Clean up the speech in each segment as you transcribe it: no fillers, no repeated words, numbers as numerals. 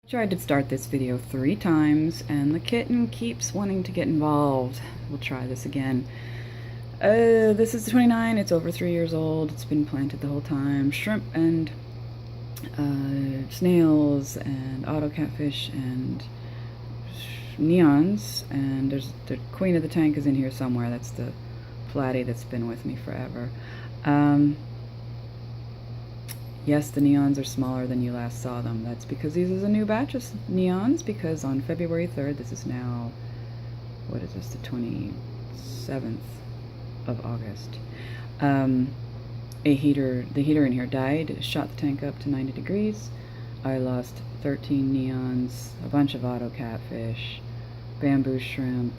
Tried to start this video 3 times and the kitten keeps wanting to get involved. We'll try this again. This is the 29. It's over 3 years old. It's been planted the whole time. Shrimp and snails and auto catfish and neons. And there's the queen of the tank is in here somewhere. That's the platy that's been with me forever. Yes, the neons are smaller than you last saw them. That's because these is a new batch of neons, because on February 3rd, this is now, what is this, the 27th of August, the heater in here died, shot the tank up to 90 degrees. I lost 13 neons, a bunch of auto catfish, bamboo shrimp,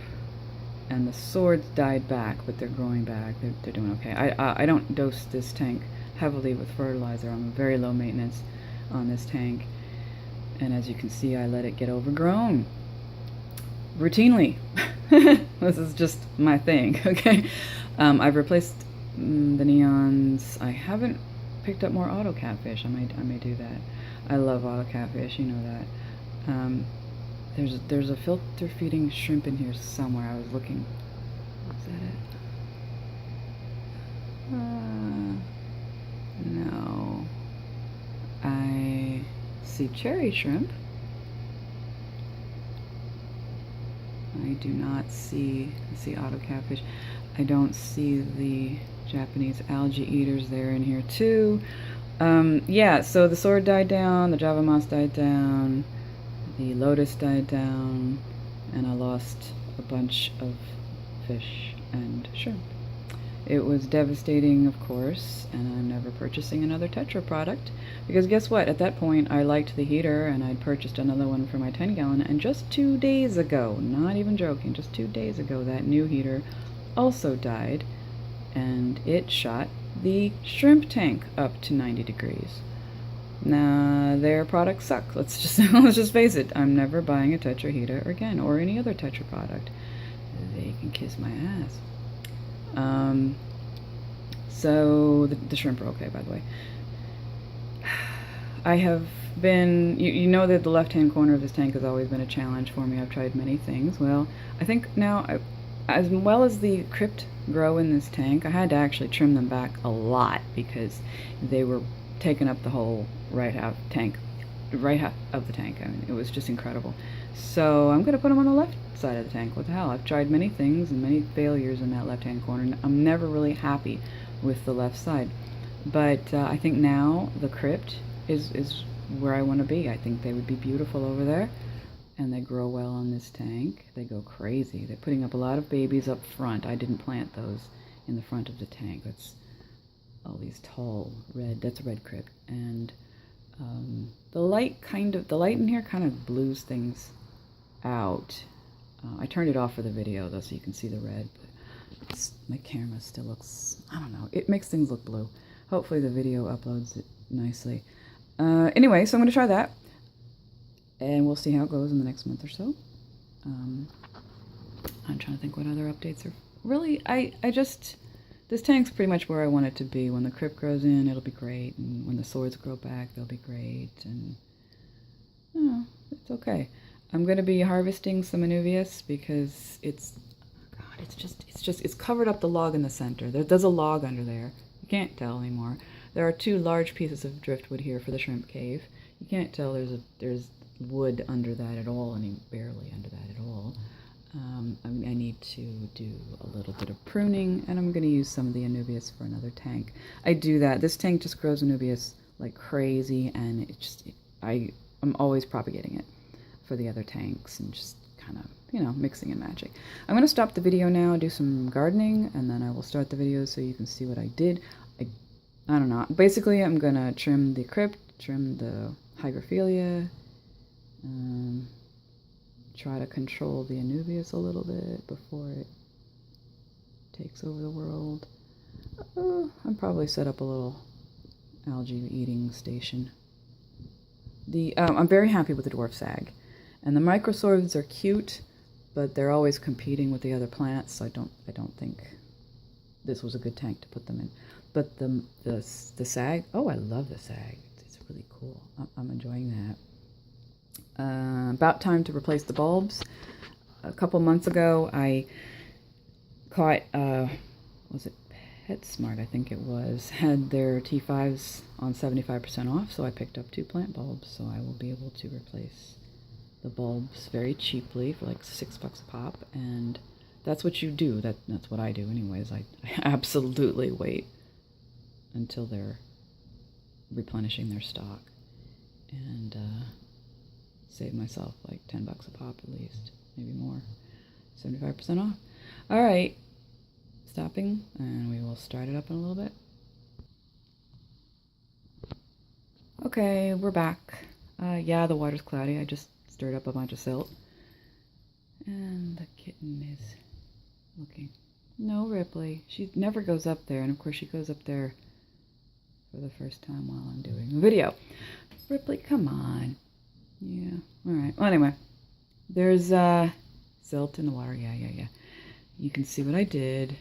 and the swords died back, but they're growing back. They're doing okay. I don't dose this tank heavily with fertilizer. I'm very low maintenance on this tank, and as you can see, I let it get overgrown routinely. This is just my thing. Okay, I've replaced the neons. I haven't picked up more auto catfish. I may do that. I love auto catfish, you know that. There's a filter feeding shrimp in here somewhere. I was looking. Is that it? No. I see cherry shrimp. I do not see auto catfish. I don't see the Japanese algae eaters. They're in here too. Yeah, so the sword died down, the Java moss died down, the lotus died down, and I lost a bunch of fish and shrimp. It was devastating, of course, and I'm never purchasing another Tetra product, because guess what? At that point, I liked the heater, and I'd purchased another one for my 10-gallon, and just 2 days ago, not even joking, just 2 days ago, that new heater also died, and it shot the shrimp tank up to 90 degrees. Now, their products suck. Let's just face it. I'm never buying a Tetra heater again, or any other Tetra product. They can kiss my ass. So the shrimp are okay, by the way. I have been, you know that the left-hand corner of this tank has always been a challenge for me. I've tried many things. Well, I think now, as well as the crypt grow in this tank, I had to actually trim them back a lot because they were taking up the whole right half of the tank. I mean, it was just incredible. So I'm going to put them on the left side of the tank. What the hell? I've tried many things and many failures in that left-hand corner. I'm never really happy with the left side. But I think now the crypt is where I want to be. I think they would be beautiful over there. And they grow well on this tank. They go crazy. They're putting up a lot of babies up front. I didn't plant those in the front of the tank. That's all these tall red, that's a red crypt. And the light in here kind of blues things out. I turned it off for the video though, so you can see the red, but my camera still looks, I don't know, it makes things look blue. Hopefully the video uploads it nicely. Anyway, so I'm going to try that, and we'll see how it goes in the next month or so. I'm trying to think what other updates are. Really, this tank's pretty much where I want it to be. When the crypt grows in, it'll be great, and when the swords grow back, they'll be great, and it's okay. I'm going to be harvesting some anubias because it's covered up the log in the center. There's a log under there. You can't tell anymore. There are 2 large pieces of driftwood here for the shrimp cave. You can't tell there's wood under that at all, barely under that at all. I need to do a little bit of pruning, and I'm going to use some of the anubias for another tank. I do that. This tank just grows anubias like crazy, and I'm always propagating it for the other tanks and just kind of, mixing and matching. I'm going to stop the video now, do some gardening, and then I will start the video so you can see what I did. I don't know. Basically, I'm going to trim the crypt, trim the hygrophila, try to control the anubias a little bit before it takes over the world. I'll probably set up a little algae eating station. I'm very happy with the dwarf sag. And the microswords are cute, but they're always competing with the other plants, so I don't think this was a good tank to put them in. But the sag, oh, I love the sag. It's really cool. I'm enjoying that. about time to replace the bulbs. A couple months ago, I caught, was it PetSmart, I think it was, had their T5s on 75% off, so I picked up 2 plant bulbs, so I will be able to replace the bulbs very cheaply for like $6 a pop, and that's what you do. That's what I do anyways. I absolutely wait until they're replenishing their stock, and save myself like $10 a pop at least, maybe more. 75% off. All right, stopping, and we will start it up in a little bit. Okay, we're back. Yeah, the water's cloudy. I just stirred up a bunch of silt, and the kitten is looking. No, Ripley. She never goes up there, and of course she goes up there for the first time while I'm doing a video. Ripley, come on. Yeah, alright. Well, anyway, there's silt in the water. Yeah. You can see what I did.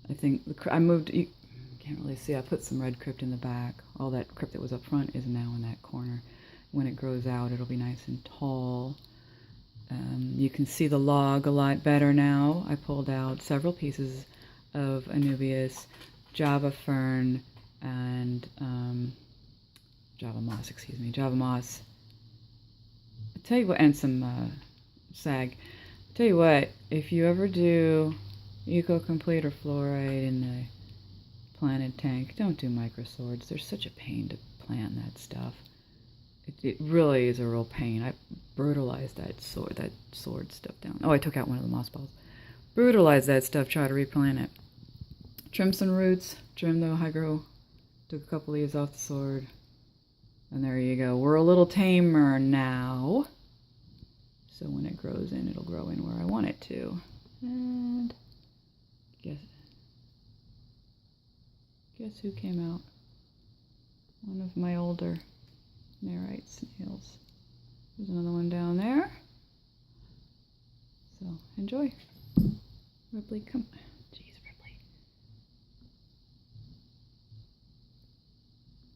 I think I moved, you can't really see, I put some red crypt in the back. All that crypt that was up front is now in that corner. When it grows out, it'll be nice and tall. You can see the log a lot better now. I pulled out several pieces of Anubias, Java fern, and Java moss. I tell you what, and some sag. I tell you what, if you ever do Eco Complete or fluoride in the planted tank, don't do micro swords. They're such a pain to plant that stuff. It really is a real pain. I brutalized that sword stuff down. Oh, I took out one of the moss balls. Brutalized that stuff, try to replant it. Trim some roots, trim the hydro, took a couple leaves off the sword, and there you go. We're a little tamer now, so when it grows in, it'll grow in where I want it to. And guess who came out? One of my older Nerite snails. There's another one down there. So enjoy. Ripley, come.